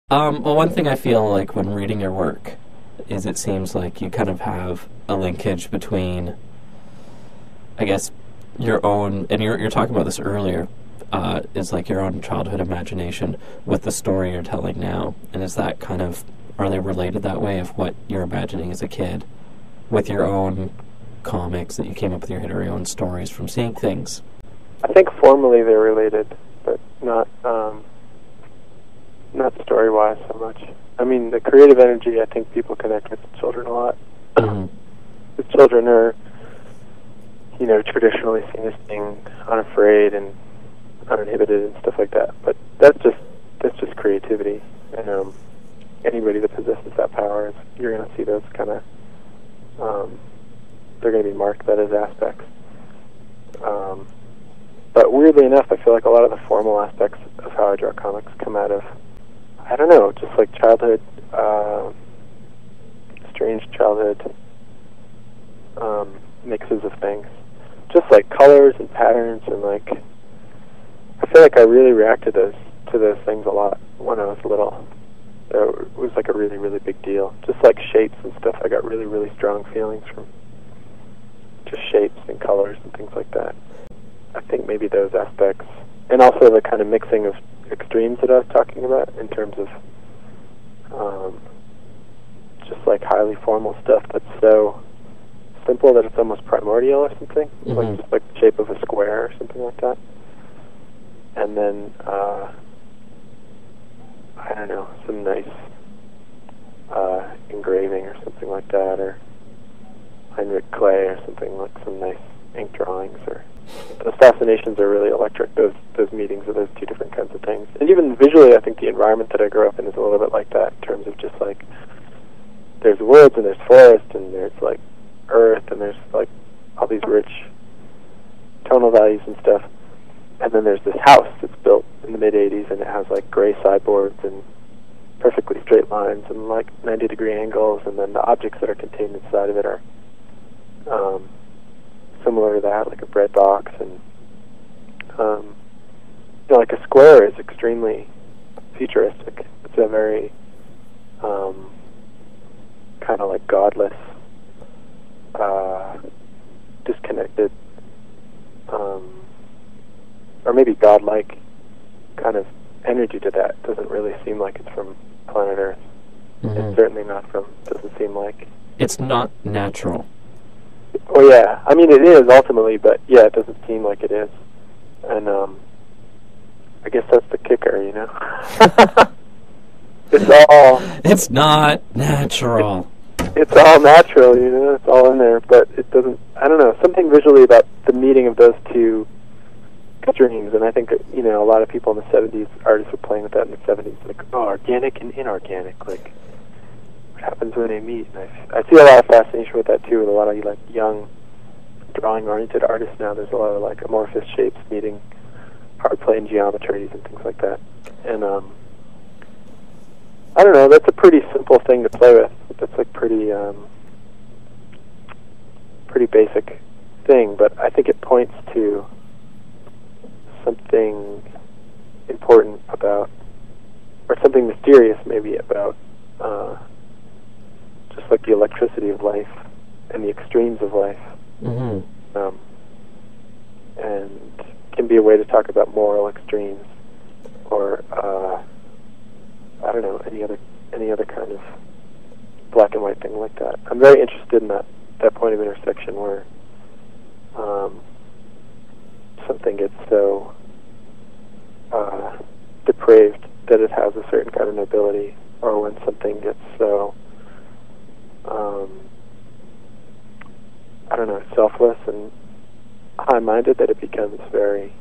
Well, one thing I feel like when reading your work is it seems like you kind of have a linkage between, I guess, your own, and you're talking about this earlier, is like your own childhood imagination with the story you're telling now. And is that kind of, are they related that way of what you're imagining as a kid with your own comics that you came up with your own stories from seeing things? I think formally they're related, but not story-wise so much. I mean, the creative energy, I think people connect with children a lot. Mm-hmm. The children are, traditionally seen as being unafraid and uninhibited and stuff like that. But that's just creativity. And anybody that possesses that power, you're going to see those kind of, they're going to be marked by those aspects. But weirdly enough, I feel like a lot of the formal aspects of how I draw comics come out of, I don't know, just like childhood, strange childhood mixes of things. Just like colors and patterns, and like, I feel like I really reacted to those things a lot when I was little. It was like a really, really big deal. Just like shapes and stuff, I got really, really strong feelings from just shapes and colors and things like that. I think maybe those aspects, and also the kind of mixing of extremes that I was talking about in terms of just like highly formal stuff that's so simple that it's almost primordial or something, mm-hmm. like just like the shape of a square or something like that. And then I don't know, some nice engraving or something like that, or Heinrich clay or something, like some nice ink drawings. Or those fascinations are really electric, those meetings of those two different kinds of things. And even visually, I think the environment that I grew up in is a little bit like that, in terms of just like, there's woods and there's forest and there's like earth and there's like all these rich tonal values and stuff. And then there's this house that's built in the mid-'80s, and it has like gray sideboards and perfectly straight lines and like 90-degree angles, and then the objects that are contained inside of it are similar to that, like a bread box. And like a square is extremely futuristic. It's a very kind of like godless, disconnected, or maybe godlike kind of energy to that. It doesn't really seem like it's from planet Earth. Mm-hmm. It's certainly not from, doesn't seem like. It's not natural. Oh yeah, I mean it is ultimately, but yeah, it doesn't seem like it is. And I guess that's the kicker, It's not natural. It's all natural, it's all in there, but it doesn't, I don't know, something visually about the meeting of those two extremes. And I think, a lot of people in the 70s, artists were playing with that in the 70s, like, organic and inorganic, like, what happens when they meet? And I see a lot of fascination with that too, with a lot of like young drawing-oriented artists now. There's a lot of like amorphous shapes meeting hard-plane geometries and things like that. And I don't know, that's a pretty simple thing to play with. That's like pretty basic thing, but I think it points to something important about, or something mysterious maybe about just like the electricity of life and the extremes of life. Mm-hmm. And can be a way to talk about moral extremes, or I don't know, any other kind of black and white thing like that. I'm very interested in that point of intersection where something gets so depraved that it has a certain kind of nobility, or when something gets so I don't know, selfless and high-minded that it becomes very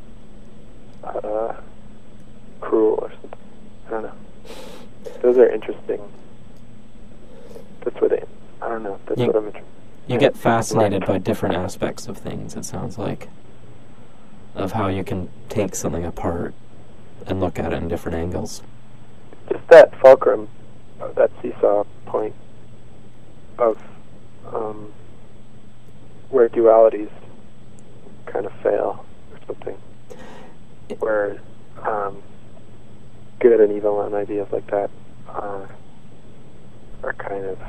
cruel or something. I don't know. Those are interesting. That's what I don't know. That's what I'm interested in. You get fascinated by different aspects of things, it sounds like, of how you can take something apart and look at it in different angles. Just that fulcrum, that seesaw point of where dualities kind of fail or something, where good and evil and ideas like that are kind of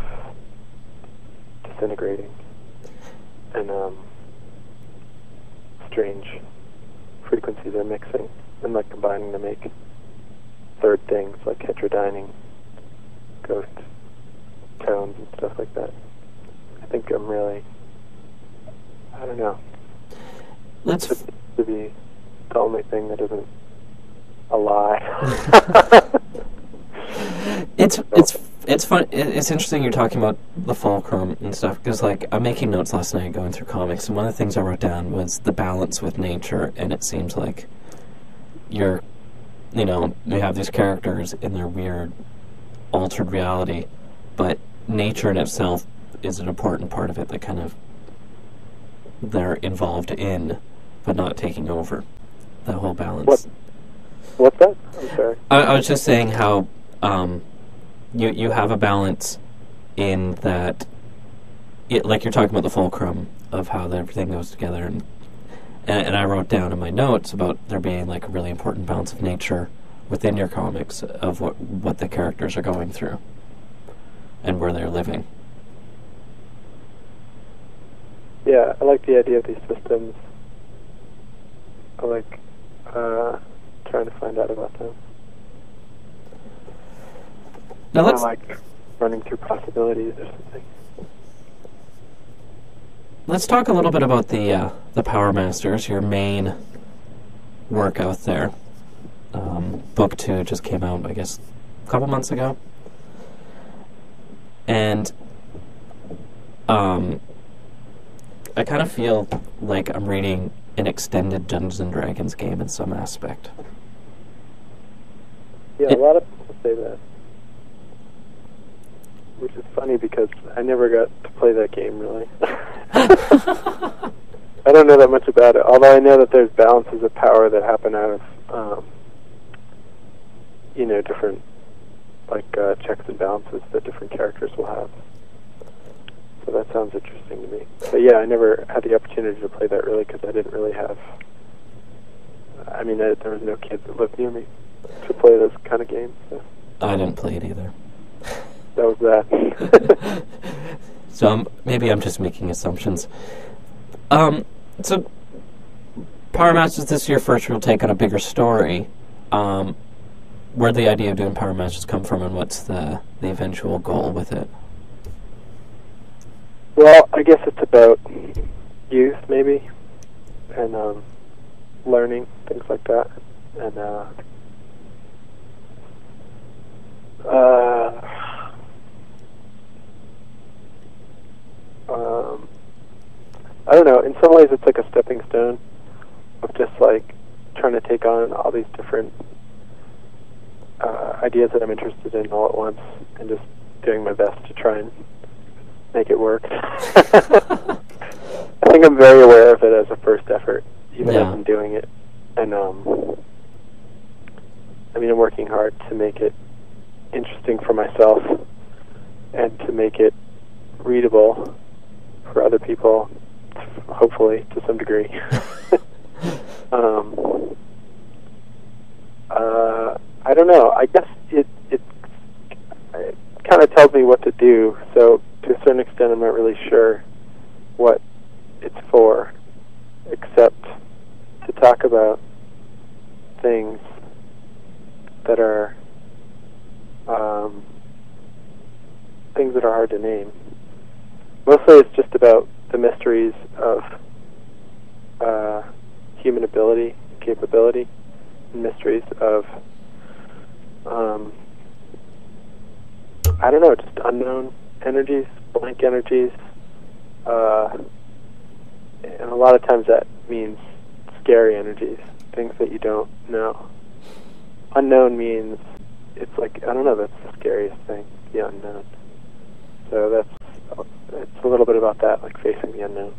disintegrating, and strange frequencies are mixing and like combining to make third things like heterodyning, ghost tones and stuff like that. I think I'm really, I don't know. Let's to be the only thing that isn't a lie. It's fun. It's interesting you're talking about the fulcrum and stuff, because like I'm making notes last night going through comics, and one of the things I wrote down was the balance with nature, and it seems like you have these characters in their weird altered reality, but nature in itself is an important part of it that kind of they're involved in, but not taking over. That whole balance. What's that? I'm sorry. I was just saying how you have a balance in that, like you're talking about the fulcrum of how everything goes together, and I wrote down in my notes about there being like a really important balance of nature within your comics of what the characters are going through and where they're living. Yeah, I like the idea of these systems. I like trying to find out about them. Now I like running through possibilities or something. Let's talk a little bit about the Powr Masters, your main work out there. Book 2 just came out, I guess, a couple months ago. And I kind of feel like I'm reading an extended Dungeons & Dragons game in some aspect. Yeah, a lot of people say that. Which is funny because I never got to play that game, really. I don't know that much about it, although I know that there's balances of power that happen out of, different, checks and balances that different characters will have. So that sounds interesting to me. But yeah, I never had the opportunity to play that, really, because I didn't really have... there was no kids that lived near me to play those kind of games. So. I didn't play it either. That was that. So maybe I'm just making assumptions. So Powr Masters, this is your first real take on a bigger story. Where'd the idea of doing Powr Masters come from, and what's the eventual goal with it? Well, I guess it's about youth, maybe, and learning, things like that. And I don't know, in some ways it's like a stepping stone of just like trying to take on all these different ideas that I'm interested in all at once and just doing my best to try and make it work. I think I'm very aware of it as a first effort, even as I'm doing it. And I'm working hard to make it interesting for myself and to make it readable for other people, hopefully, to some degree. I don't know. I guess it kind of tells me what to do, so to a certain extent I'm not really sure what it's for, except to talk about things that are hard to name. Mostly it's just about the mysteries of human ability, capability, and mysteries of just unknown energies, blank energies, and a lot of times that means scary energies, things that you don't know. Unknown means it's like, I don't know, that's the scariest thing, the unknown. So it's a little bit about that, like facing the unknown.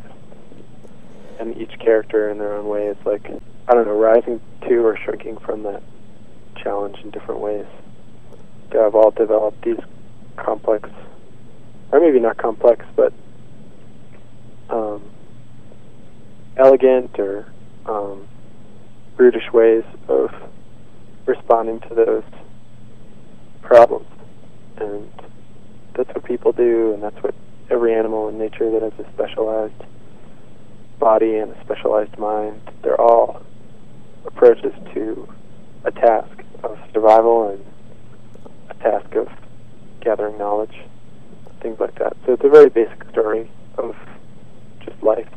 And each character in their own way is like, I don't know, rising to or shrinking from that challenge in different ways. They have all developed these complex, or maybe not complex, but elegant or brutish ways of responding to those problems. and that's what people do, and that's what every animal in nature that has a specialized body and a specialized mind, they're all approaches to a task of survival and a task of gathering knowledge, things like that. So it's a very basic story of just life.